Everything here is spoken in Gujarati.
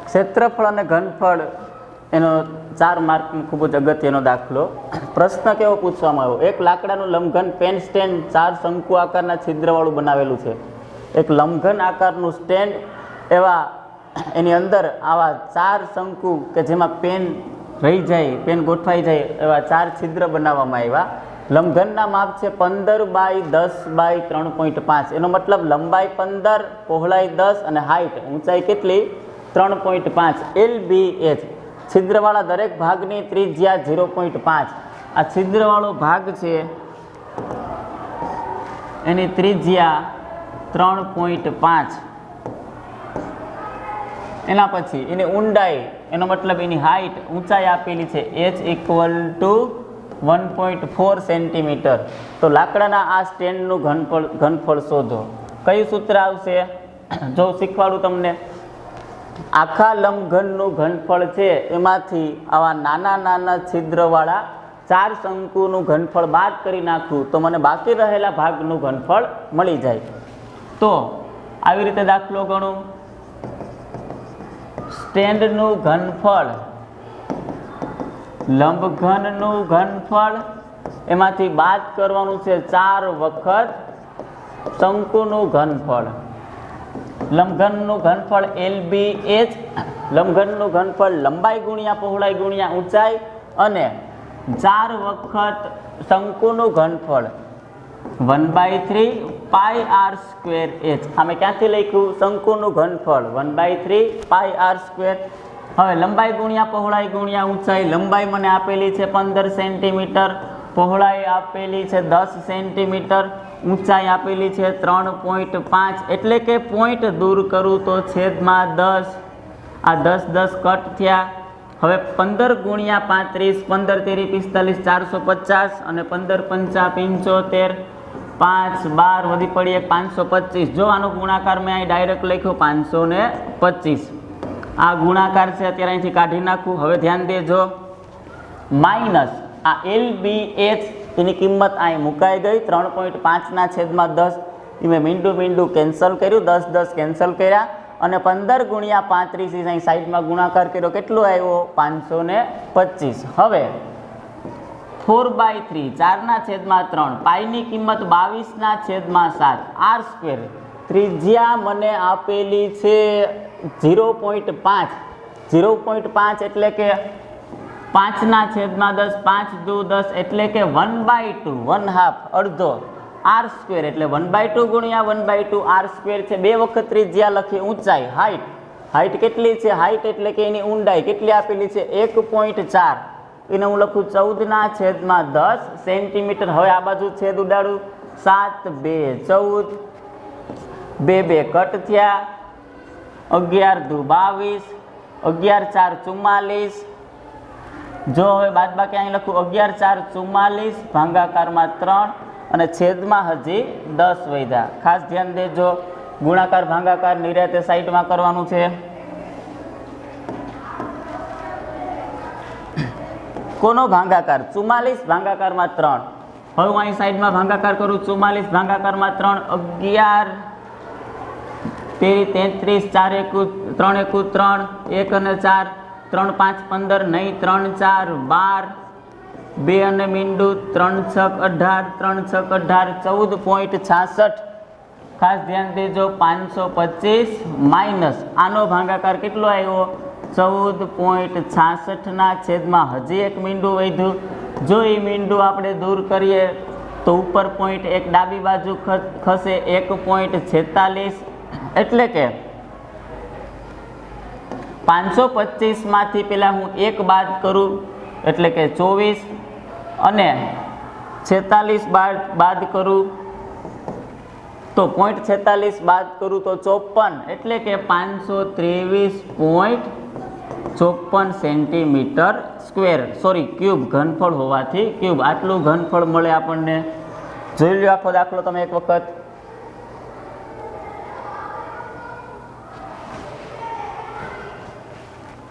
ક્ષેત્રફળ અને ઘનફળ એનો 4 માર્કનો ખૂબ જ અગત્યનો દાખલો. પ્રશ્ન કેવો પૂછવામાં આવ્યો? એક લાકડાનું લંબઘન પેન સ્ટેન્ડ 4 શંકુ આકારના છિદ્રવાળું બનાવેલું છે. એક લંબઘન આકારનું સ્ટેન્ડ, એવા એની અંદર આવા 4 શંકુ કે જેમાં પેન રહી જાય, પેન ગોઠવાઈ જાય એવા 4 છિદ્ર બનાવવામાં આવ્યા. લંબઘનના માપ છે 15 બાય 10 બાય 3.5. એનો મતલબ લંબાઈ 15, પહોળાઈ 10 અને હાઈટ ઊંચાઈ કેટલી? 3.5 LBH. છિદ્રવાળા દરેક ભાગની ત્રિજ્યા 0.5. આ છિદ્રવાળો ભાગ છે એની ત્રિજ્યા 3.5. એના પછી એની ઊંડાઈ, એનો મતલબ એની હાઈટ, ઊંચાઈ આપેલી છે h = 1.4 સેન્ટીમીટર. તો લાકડાના આ સ્ટેન્ડનું ઘનફળ શોધો. કયું સૂત્ર આવશે? જો શીખવાડું તમને. આખા લંબઘનનું ઘનફળ છે એમાંથી આવા નાના નાના છિદ્રવાળા 4 શંકુનું ઘનફળ બાદ કરી નાખું તો મને બાકી રહેલા ભાગનું ઘનફળ મળી જાય. તો આવી રીતે દાખલો ગણું. સ્ટેન્ડનું ઘનફળ, લંબઘનનું ઘનફળ, એમાંથી બાદ કરવાનું છે 4 વખત શંકુનું ઘનફળ. લંબઘનનું ઘનફળ LBH, લંબઘનનું ઘનફળ લંબાઈ ગુણ્યા પહોળાઈ ગુણ્યા ઊંચાઈ, અને 4 વખત શંકુનું ઘનફળ 1/3 πr²h. આમે ક્યાંથી લખ્યું? શંકુનું ઘનફળ 1/3 πr². હવે લંબાઈ ગુણ્યા પહોળાઈ ગુણ્યા ઊંચાઈ. લંબાઈ મને આપેલી છે 15 સેન્ટીમીટર, પહોળાઈ આપેલી છે 10 સેન્ટીમીટર, ઊંચાઈ આપેલી છે 3.5. એટલે કે પોઈન્ટ દૂર કરું તો છેદમાં 10. આ 10 10 કટ થયા. હવે 15 ગુણ્યા 35, 15 તેરી 45, 450 અને 15 પંચા 75, 5 12 વધી પડી 525. જો આનો ગુણાકાર મેં અહીં ડાયરેક્ટ લખ્યો 525. આ ગુણાકાર છે, અત્યારે અહીંથી કાઢી નાખું. હવે ધ્યાન દેજો, માઇનસ આ LBH એની કિંમત અહીં મુકાઈ ગઈ. 3.5 છેદમાં 10 એ મેં મીંડું કેન્સલ કર્યું, 10 10 કેન્સલ કર્યા, અને 15 ગુણ્યા 35 અહીં સાઈડમાં ગુણાકાર કર્યો. કેટલો આવ્યો? 525. હવે 4/3 4/3 પાઈની કિંમત 22/7 r². ત્રિજ્યા મને આપેલી છે 0.5. 0.5 એટલે કે 5/10, 5 દુ 10 એટલે કે 1/2, 1/2 અડધો r² એટલે 1/2 ગુણ્યા 1/2 r² છે. 2 વખત ત્રિજ્યા લખી. ઊંચાઈ, હાઈટ કેટલી છે? હાઈટ એટલે કે એની ઊંડાઈ કેટલી આપેલી છે? 1.4. એને હું લખું 14/10 સેન્ટીમીટર. હવે આ બાજુ છેદ ઉડાડું. 7 2 14, 2 2 કટ થયા. 11 દુ 22, 11 4 44. જો હવે બાદબાકી અહીં લખું 11 4 44, ભાગાકારમાં 3 અને છેદમાં હજી 10 વધ્યા. ખાસ ધ્યાન દેજો, ગુણાકાર ભાગાકાર નિરાતે સાઈડમાં કરવાનું છે. કોનો ભાગાકાર? 44 ભાગાકારમાં 3. હવે હું અહીં સાઈડમાં ભાગાકાર કરું. 44 ભાગાકારમાં 3, 11 તેરી 33, 4 1 3 1 3, 1 અને 4, 3 5 15, નહીં 3 4 12, 2 અને મીંડું 3 6 18, 3 6 18, 14.66. ખાસ ધ્યાન દેજો, 525 માઇનસ આનો ભાગાકાર કેટલો આવ્યો? 14.66 છેદમાં હજી એક મીંડું વધ્યું. જો એ મીંડું આપણે દૂર કરીએ તો ઉપર પોઈન્ટ એક ડાબી બાજુ ખસે, 1.46. એટલે કે 525 માંથી પેલા હું 1 બાદ કરું એટલે કે 24, અને 46 બાદ કરું તો 0.46 બાદ કરું તો 54, એટલે કે 523.54 સેન્ટીમીટર સ્ક્વેર, ક્યુબ. ઘનફળ હોવાથી ક્યુબ. આટલું ઘનફળ મળે આપણને. જોઈ લો આખો દાખલો તમે એક વખત.